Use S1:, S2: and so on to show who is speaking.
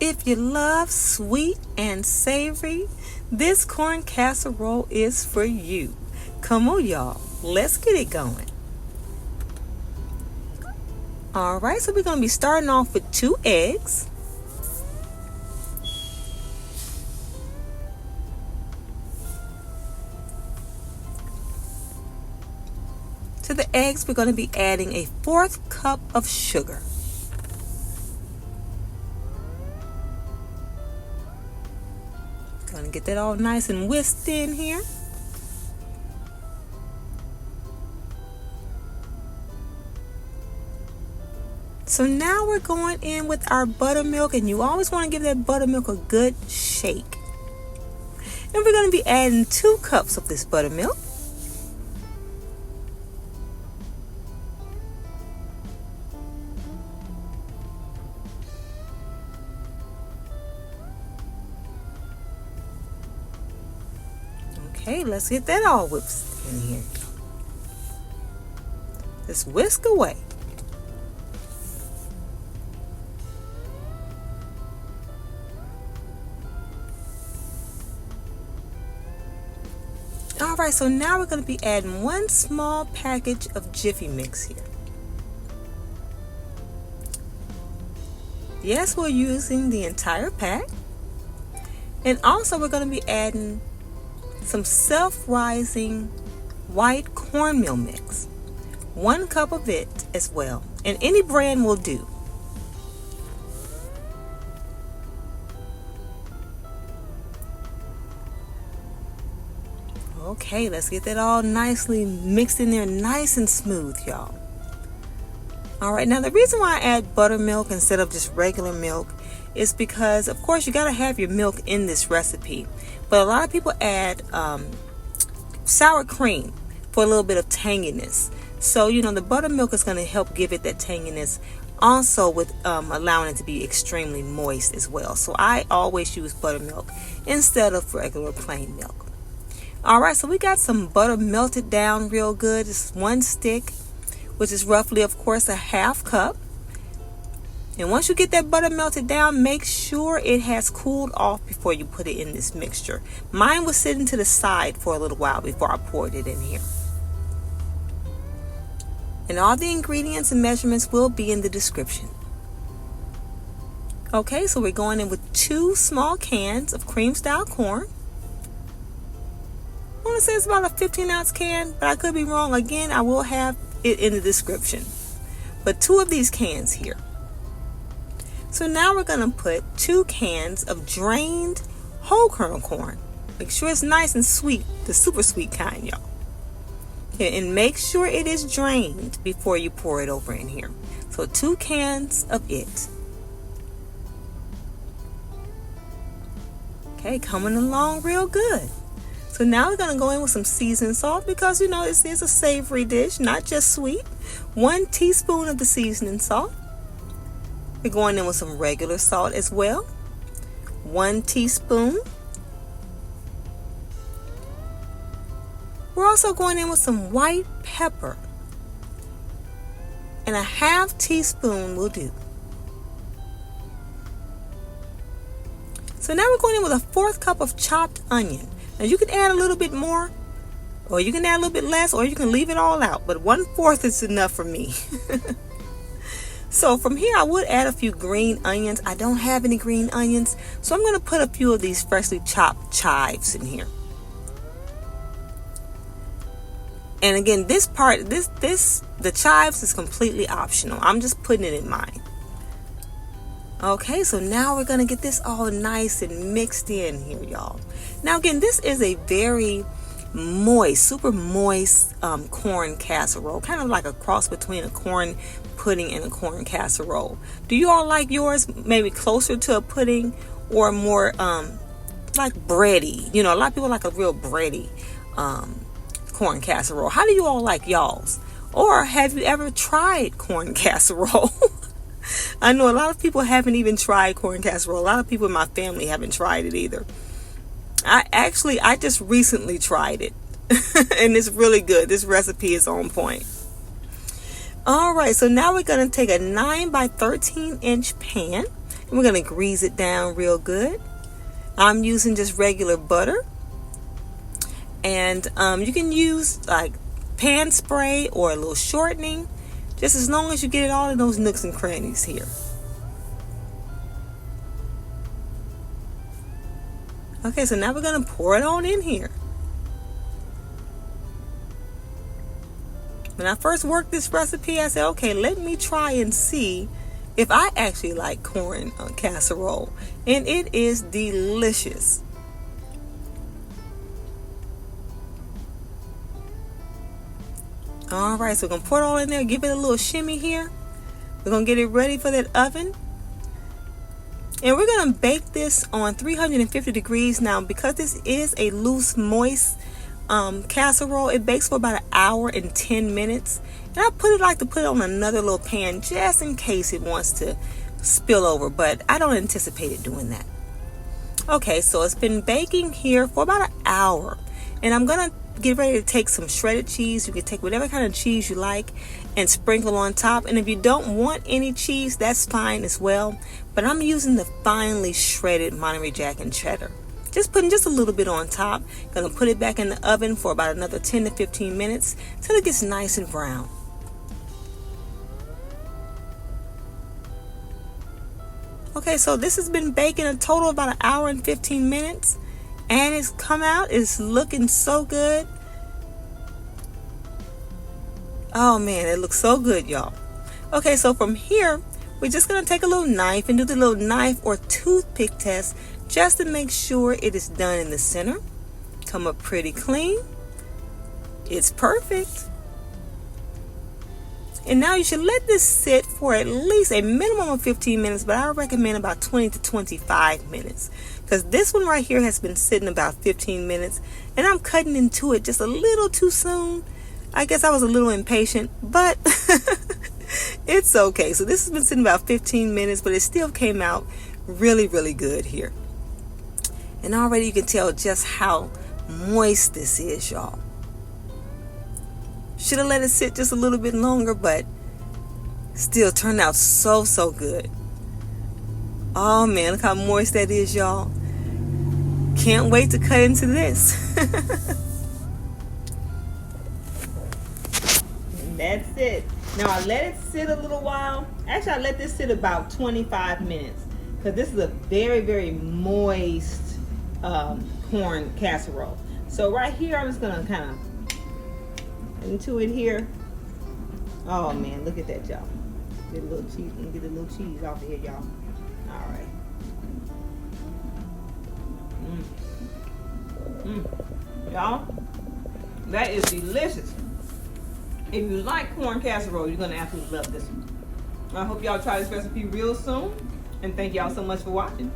S1: If you love sweet and savory, this corn casserole is for you. Come on, y'all. Let's get it going. Alright, so we're going to be starting off with 2 eggs. To the eggs, we're going to be adding a 1/4 cup of sugar. Going to get that all nice and whisked in here. So now we're going in with our buttermilk, and you always want to give that buttermilk a good shake. And we're going to be adding 2 cups of this buttermilk. Okay, let's get that all whipped in here. Just whisk away. Alright, so now we're going to be adding 1 small package of Jiffy mix here. Yes, we're using the entire pack. And also we're going to be adding some self-rising white cornmeal mix. 1 cup of it as well. And any brand will do. Okay, let's get that all nicely mixed in there, nice and smooth, y'all. Alright, now the reason why I add buttermilk instead of just regular milk is because, of course, you got to have your milk in this recipe. But a lot of people add sour cream for a little bit of tanginess. So, the buttermilk is going to help give it that tanginess, also with allowing it to be extremely moist as well. So I always use buttermilk instead of regular plain milk. Alright, so we got some butter melted down real good. Just 1 stick, which is roughly, of course, a 1/2 cup. And once you get that butter melted down, make sure it has cooled off before you put it in this mixture. Mine was sitting to the side for a little while before I poured it in here. And all the ingredients and measurements will be in the description. Okay, so we're going in with 2 small cans of cream style corn. I want to say it's about a 15-ounce can, but I could be wrong. Again, I will have it in the description. But 2 of these cans here. So now we're going to put 2 cans of drained whole kernel corn. Make sure it's nice and sweet, the super sweet kind, y'all. And make sure it is drained before you pour it over in here. So 2 cans of it. Okay, coming along real good. So now we're going to go in with some seasoned salt because, this is a savory dish, not just sweet. 1 teaspoon of the seasoning salt. We're going in with some regular salt as well. 1 teaspoon. We're also going in with some white pepper. And a 1/2 teaspoon will do. So now we're going in with a 1/4 cup of chopped onion. Now you can add a little bit more, or you can add a little bit less, or you can leave it all out. But 1/4 is enough for me. So from here, I would add a few green onions. I don't have any green onions, so I'm going to put a few of these freshly chopped chives in here. And again, this part, the chives is completely optional. I'm just putting it in mine. Okay, so now we're going to get this all nice and mixed in here, y'all. Now again, this is a very moist, super moist corn casserole. Kind of like a cross between a corn pudding and a corn casserole. Do you all like yours maybe closer to a pudding or more like bready? A lot of people like a real bready corn casserole. How do you all like y'all's? Or have you ever tried corn casserole? I know a lot of people haven't even tried corn casserole. A lot of people in my family haven't tried it either. I just recently tried it. And it's really good. This recipe is on point. Alright, so now we're going to take a 9 by 13 inch pan. We're going to grease it down real good. I'm using just regular butter. And you can use like pan spray or a little shortening, just as long as you get it all in those nooks and crannies here. Okay, so now we're going to pour it on in here. When I first worked this recipe, I said, okay, let me try and see if I actually like corn casserole. And it is delicious. All right, so we're going to pour it all in there, give it a little shimmy here. We're going to get it ready for that oven. And we're going to bake this on 350 degrees. Now, because this is a loose, moist casserole, it bakes for about 1 hour and 10 minutes. And I like to put it on another little pan just in case it wants to spill over, but I don't anticipate it doing that. Okay, so it's been baking here for about 1 hour. And I'm going to get ready to take some shredded cheese. You can take whatever kind of cheese you like and sprinkle on top. And if you don't want any cheese, that's fine as well. But I'm using the finely shredded Monterey Jack and cheddar. Just putting just a little bit on top. Gonna put it back in the oven for about another 10 to 15 minutes till it gets nice and brown. Okay, so this has been baking a total of about 1 hour and 15 minutes. And it's come out, it's looking so good. Oh man, it looks so good, y'all. Okay, so from here, we're just gonna take a little knife and do the little knife or toothpick test just to make sure it is done in the center. Come up pretty clean. It's perfect. And now you should let this sit for at least a minimum of 15 minutes, but I recommend about 20 to 25 minutes. Because this one right here has been sitting about 15 minutes, and I'm cutting into it just a little too soon. I guess I was a little impatient, but it's okay. So this has been sitting about 15 minutes, but it still came out really, really good here. And already you can tell just how moist this is, y'all. Should have let it sit just a little bit longer, but still turned out so, so good. Oh man, look how moist that is, y'all. Can't wait to cut into this. And that's it. Now I let it sit a little while. Actually, I let this sit about 25 minutes because this is a very, very moist corn casserole. So right here, I'm just gonna kind of into it here. Oh man, look at that, y'all. Get a little cheese. Get a little cheese off of here, y'all. All right. Y'all, that is delicious. If you like corn casserole, you're gonna absolutely love this one. I hope y'all try this recipe real soon, and thank y'all so much for watching.